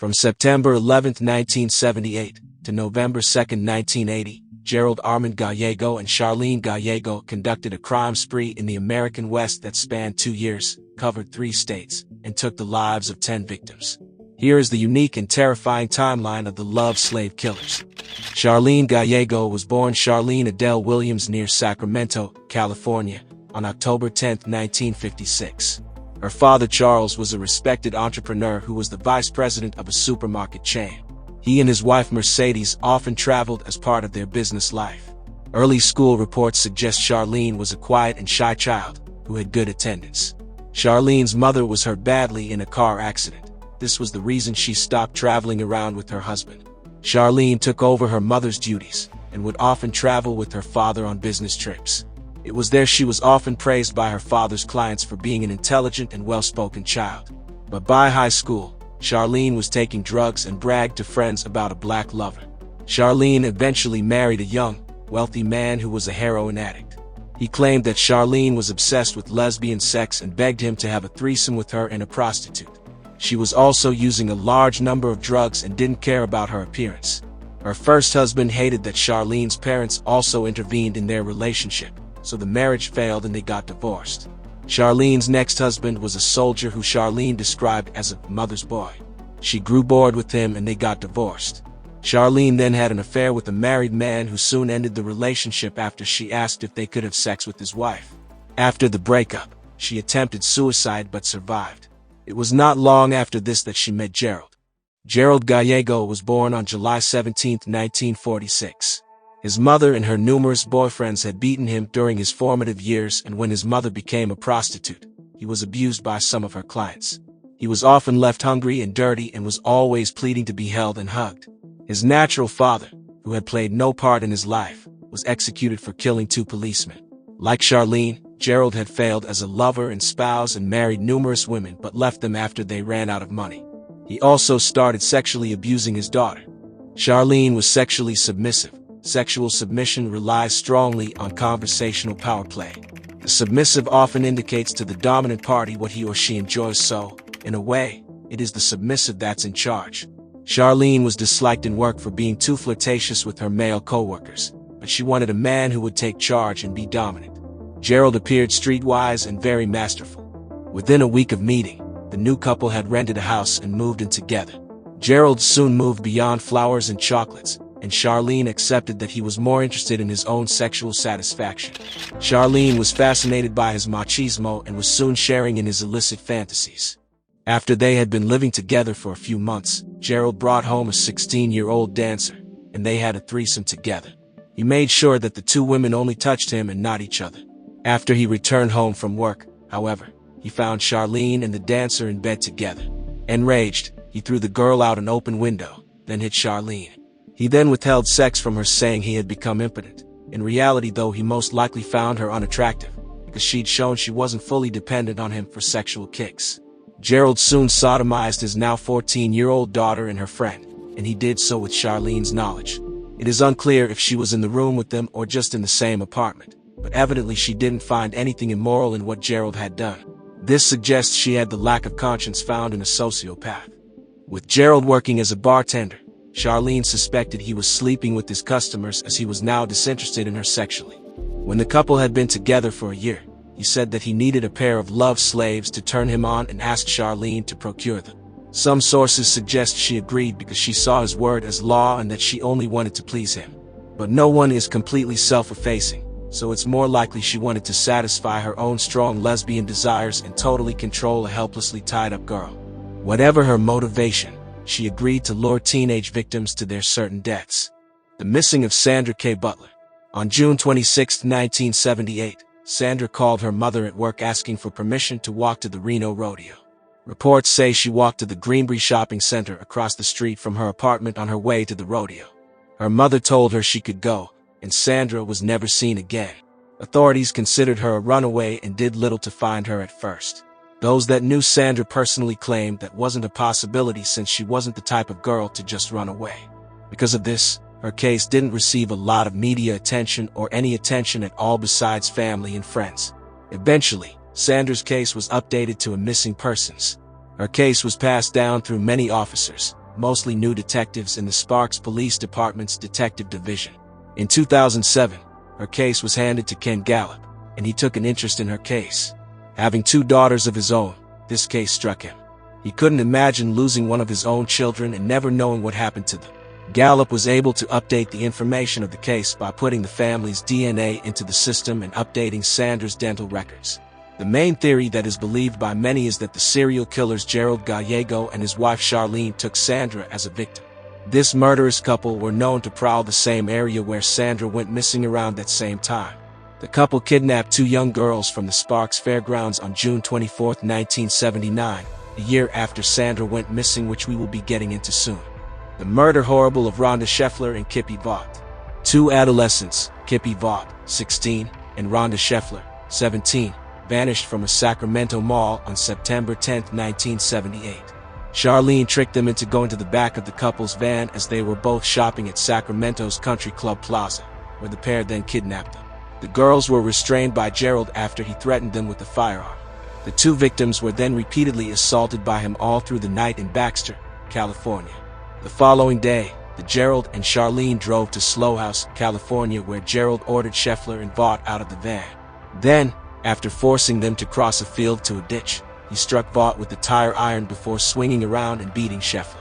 From September 11, 1978 to November 2, 1980, Gerald Armand Gallego and Charlene Gallego conducted a crime spree in the American West that spanned 2 years, covered 3 states, and took the lives of 10 victims. Here is the unique and terrifying timeline of the love slave killers. Charlene Gallego was born Charlene Adele Williams near Sacramento, California, on October 10, 1956. Her father Charles was a respected entrepreneur who was the vice president of a supermarket chain. He and his wife Mercedes often traveled as part of their business life. Early school reports suggest Charlene was a quiet and shy child who had good attendance. Charlene's mother was hurt badly in a car accident. This was the reason she stopped traveling around with her husband. Charlene took over her mother's duties and would often travel with her father on business trips. It was there she was often praised by her father's clients for being an intelligent and well-spoken child. But by high school, Charlene was taking drugs and bragged to friends about a black lover. Charlene eventually married a young, wealthy man who was a heroin addict. He claimed that Charlene was obsessed with lesbian sex and begged him to have a threesome with her and a prostitute. She was also using a large number of drugs and didn't care about her appearance. Her first husband hated that Charlene's parents also intervened in their relationship, so the marriage failed and they got divorced. Charlene's next husband was a soldier who Charlene described as a mother's boy. She grew bored with him and they got divorced. Charlene then had an affair with a married man who soon ended the relationship after she asked if they could have sex with his wife. After the breakup, she attempted suicide but survived. It was not long after this that she met Gerald. Gerald Gallego was born on July 17, 1946. His mother and her numerous boyfriends had beaten him during his formative years, and when his mother became a prostitute, he was abused by some of her clients. He was often left hungry and dirty and was always pleading to be held and hugged. His natural father, who had played no part in his life, was executed for killing 2 policemen. Like Charlene, Gerald had failed as a lover and spouse and married numerous women but left them after they ran out of money. He also started sexually abusing his daughter. Charlene was sexually submissive. Sexual submission relies strongly on conversational power play. The submissive often indicates to the dominant party what he or she enjoys, so, in a way, it is the submissive that's in charge. Charlene was disliked in work for being too flirtatious with her male co-workers, but she wanted a man who would take charge and be dominant. Gerald appeared streetwise and very masterful. Within a week of meeting, the new couple had rented a house and moved in together. Gerald soon moved beyond flowers and chocolates, and Charlene accepted that he was more interested in his own sexual satisfaction. Charlene was fascinated by his machismo and was soon sharing in his illicit fantasies. After they had been living together for a few months, Gerald brought home a 16-year-old dancer, and they had a threesome together. He made sure that the 2 women only touched him and not each other. After he returned home from work, however, he found Charlene and the dancer in bed together. Enraged, he threw the girl out an open window, then hit Charlene. He then withheld sex from her, saying he had become impotent. In reality, though, he most likely found her unattractive, because she'd shown she wasn't fully dependent on him for sexual kicks. Gerald soon sodomized his now 14-year-old daughter and her friend, and he did so with Charlene's knowledge. It is unclear if she was in the room with them or just in the same apartment, but evidently she didn't find anything immoral in what Gerald had done. This suggests she had the lack of conscience found in a sociopath. With Gerald working as a bartender, Charlene suspected he was sleeping with his customers as he was now disinterested in her sexually. When the couple had been together for a year, he said that he needed a pair of love slaves to turn him on and asked Charlene to procure them. Some sources suggest she agreed because she saw his word as law and that she only wanted to please him. But no one is completely self-effacing, so it's more likely she wanted to satisfy her own strong lesbian desires and totally control a helplessly tied-up girl. Whatever her motivation, she agreed to lure teenage victims to their certain deaths. The missing of Sandra K. Butler. On June 26, 1978, Sandra called her mother at work asking for permission to walk to the Reno Rodeo. Reports say she walked to the Greenbury Shopping Center across the street from her apartment on her way to the rodeo. Her mother told her she could go, and Sandra was never seen again. Authorities considered her a runaway and did little to find her at first. Those that knew Sandra personally claimed that wasn't a possibility since she wasn't the type of girl to just run away. Because of this, her case didn't receive a lot of media attention or any attention at all besides family and friends. Eventually, Sandra's case was updated to a missing persons. Her case was passed down through many officers, mostly new detectives in the Sparks Police Department's Detective Division. In 2007, her case was handed to Ken Gallup, and he took an interest in her case. Having 2 daughters of his own, this case struck him. He couldn't imagine losing one of his own children and never knowing what happened to them. Gallup was able to update the information of the case by putting the family's DNA into the system and updating Sandra's dental records. The main theory that is believed by many is that the serial killers Gerald Gallego and his wife Charlene took Sandra as a victim. This murderous couple were known to prowl the same area where Sandra went missing around that same time. The couple kidnapped 2 young girls from the Sparks Fairgrounds on June 24, 1979, a year after Sandra went missing, which we will be getting into soon. The murder horrible of Rhonda Scheffler and Kippy Vaught. 2 adolescents, Kippy Vaught, 16, and Rhonda Scheffler, 17, vanished from a Sacramento mall on September 10, 1978. Charlene tricked them into going to the back of the couple's van as they were both shopping at Sacramento's Country Club Plaza, where the pair then kidnapped them. The girls were restrained by Gerald after he threatened them with a firearm. The 2 victims were then repeatedly assaulted by him all through the night in Baxter, California. The following day, Gerald and Charlene drove to Slough House, California, where Gerald ordered Scheffler and Vaught out of the van. Then, after forcing them to cross a field to a ditch, he struck Vaught with a tire iron before swinging around and beating Scheffler.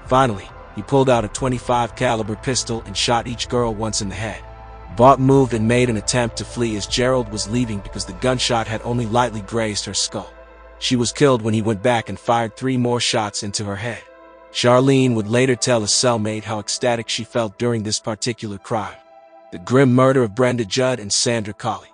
Finally, he pulled out a .25 caliber pistol and shot each girl once in the head. Vaught moved and made an attempt to flee as Gerald was leaving because the gunshot had only lightly grazed her skull. She was killed when he went back and fired 3 more shots into her head. Charlene would later tell a cellmate how ecstatic she felt during this particular crime. The grim murder of Brenda Judd and Sandra Colley.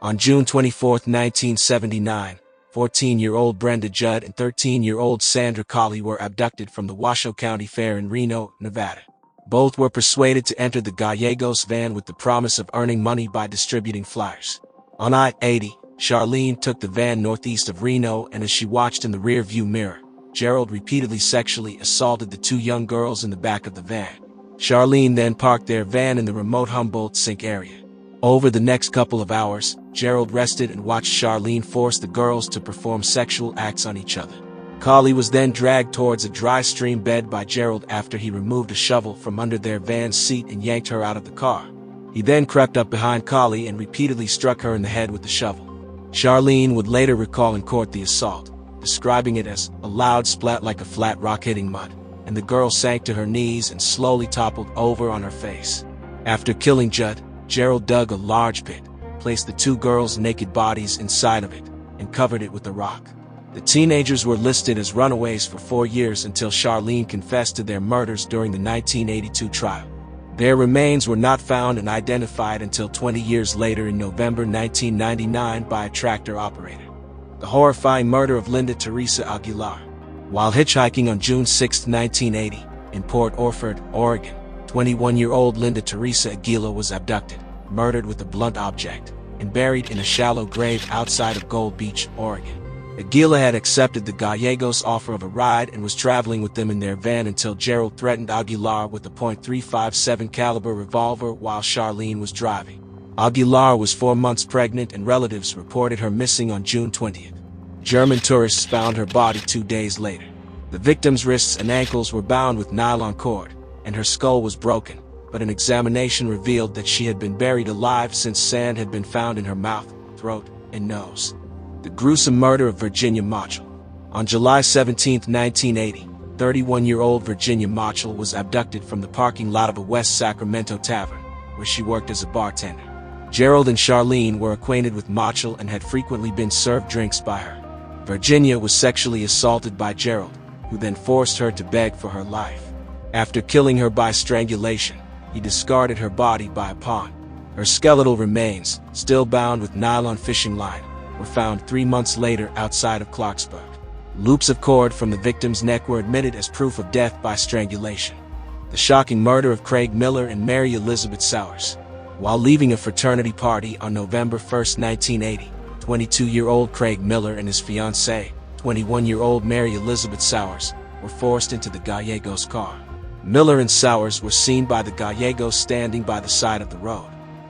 On June 24, 1979, 14-year-old Brenda Judd and 13-year-old Sandra Colley were abducted from the Washoe County Fair in Reno, Nevada. Both were persuaded to enter the Gallegos van with the promise of earning money by distributing flyers. On I-80, Charlene took the van northeast of Reno, and as she watched in the rear-view mirror, Gerald repeatedly sexually assaulted the 2 young girls in the back of the van. Charlene then parked their van in the remote Humboldt Sink area. Over the next couple of hours, Gerald rested and watched Charlene force the girls to perform sexual acts on each other. Colley was then dragged towards a dry stream bed by Gerald after he removed a shovel from under their van's seat and yanked her out of the car. He then crept up behind Colley and repeatedly struck her in the head with the shovel. Charlene would later recall in court the assault, describing it as a loud splat like a flat rock hitting mud, and the girl sank to her knees and slowly toppled over on her face. After killing Judd, Gerald dug a large pit, placed the 2 girls' naked bodies inside of it, and covered it with a rock. The teenagers were listed as runaways for 4 years until Charlene confessed to their murders during the 1982 trial. Their remains were not found and identified until 20 years later in November 1999 by a tractor operator. The horrifying murder of Linda Teresa Aguilar. While hitchhiking on June 6, 1980, in Port Orford, Oregon, 21-year-old Linda Teresa Aguilar was abducted, murdered with a blunt object, and buried in a shallow grave outside of Gold Beach, Oregon. Aguilar had accepted the Gallegos' offer of a ride and was traveling with them in their van until Gerald threatened Aguilar with a .357 caliber revolver while Charlene was driving. Aguilar was 4 months pregnant and relatives reported her missing on June 20th. German tourists found her body 2 days later. The victim's wrists and ankles were bound with nylon cord, and her skull was broken, but an examination revealed that she had been buried alive since sand had been found in her mouth, throat, and nose. The gruesome murder of Virginia Machel. On July 17, 1980, 31-year-old Virginia Machel was abducted from the parking lot of a West Sacramento tavern, where she worked as a bartender. Gerald and Charlene were acquainted with Machel and had frequently been served drinks by her. Virginia was sexually assaulted by Gerald, who then forced her to beg for her life. After killing her by strangulation, he discarded her body by a pond. Her skeletal remains, still bound with nylon fishing line, were found 3 months later outside of Clarksburg. Loops of cord from the victim's neck were admitted as proof of death by strangulation. The shocking murder of Craig Miller and Mary Elizabeth Sowers. While leaving a fraternity party on November 1, 1980, 22-year-old Craig Miller and his fiancée, 21-year-old Mary Elizabeth Sowers, were forced into the Gallegos' car. Miller and Sowers were seen by the Gallegos standing by the side of the road.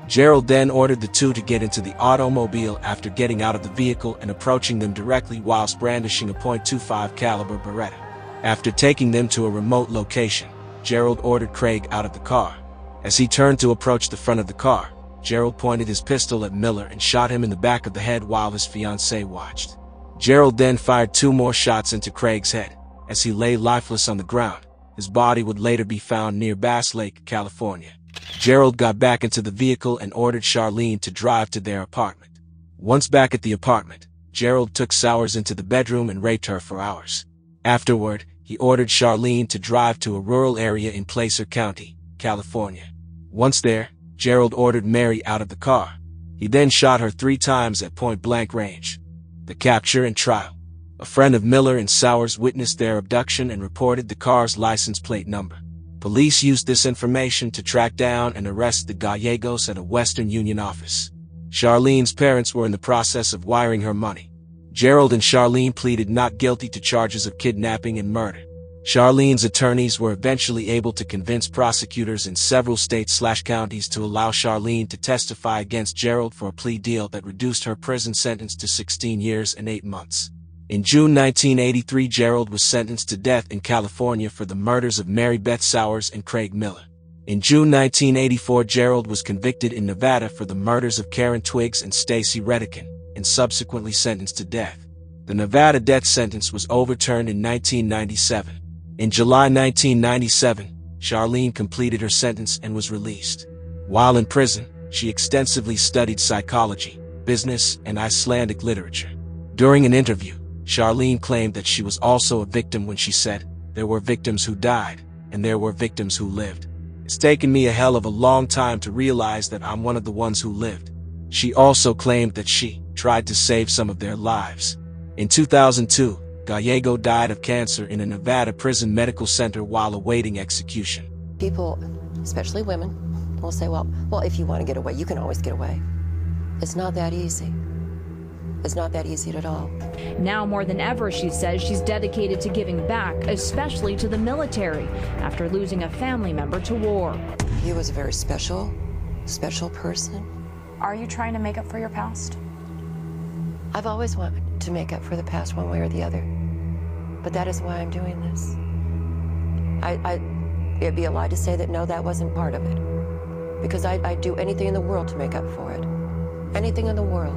Gerald then ordered the 2 to get into the automobile after getting out of the vehicle and approaching them directly whilst brandishing a .25 caliber Beretta. After taking them to a remote location, Gerald ordered Craig out of the car. As he turned to approach the front of the car, Gerald pointed his pistol at Miller and shot him in the back of the head while his fiancée watched. Gerald then fired 2 more shots into Craig's head. As he lay lifeless on the ground, his body would later be found near Bass Lake, California. Gerald got back into the vehicle and ordered Charlene to drive to their apartment. Once back at the apartment, Gerald took Sowers into the bedroom and raped her for hours. Afterward, he ordered Charlene to drive to a rural area in Placer County, California. Once there, Gerald ordered Mary out of the car. He then shot her 3 times at point-blank range. The capture and trial. A friend of Miller and Sowers witnessed their abduction and reported the car's license plate number. Police used this information to track down and arrest the Gallegos at a Western Union office. Charlene's parents were in the process of wiring her money. Gerald and Charlene pleaded not guilty to charges of kidnapping and murder. Charlene's attorneys were eventually able to convince prosecutors in several states/counties to allow Charlene to testify against Gerald for a plea deal that reduced her prison sentence to 16 years and 8 months. In June 1983, Gerald was sentenced to death in California for the murders of Mary Beth Sowers and Craig Miller. In June 1984, Gerald was convicted in Nevada for the murders of Karen Twiggs and Stacy Redican, and subsequently sentenced to death. The Nevada death sentence was overturned in 1997. In July 1997, Charlene completed her sentence and was released. While in prison, she extensively studied psychology, business, and Icelandic literature. During an interview, Charlene claimed that she was also a victim when she said, "There were victims who died, and there were victims who lived. It's taken me a hell of a long time to realize that I'm one of the ones who lived." She also claimed that she tried to save some of their lives. In 2002, Gallego died of cancer in a Nevada prison medical center while awaiting execution. People, especially women, will say, well, if you want to get away, you can always get away. It's not that easy. It's not that easy at all. Now more than ever, she says she's dedicated to giving back, especially to the military, after losing a family member to war. He was a very special person. Are you trying to make up for your past? I've always wanted to make up for the past one way or the other. But that is why I'm doing this. It'd be a lie to say that no, that wasn't part of it. Because I'd do anything in the world to make up for it. Anything in the world.